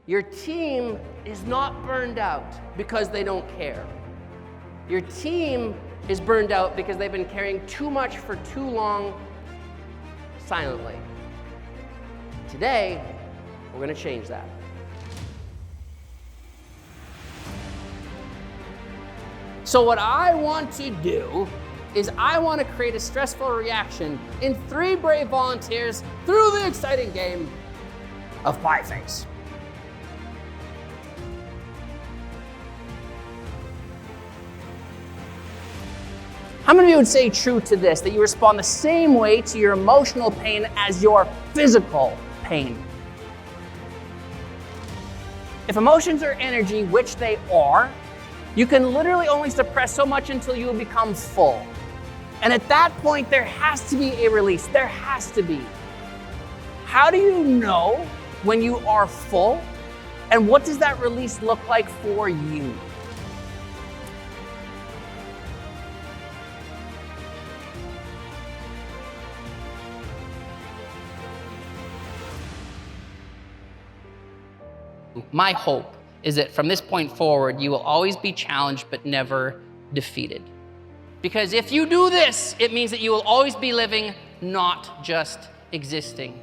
Your team is not burned out because they don't care. Your team is burned out because they've been carrying too much for too long silently. Today, we're going to change that. So what I want to do is I want to create a stressful reaction in 3 brave volunteers through the exciting game of Pie Face. How many of you would say true to this, that you respond the same way to your emotional pain as your physical pain? If emotions are energy, which they are, you can literally only suppress so much until you become full. And at that point, there has to be a release. There has to be. How do you know when you are full? And what does that release look like for you? My hope is that from this point forward, you will always be challenged but never defeated. Because if you do this, it means that you will always be living, not just existing.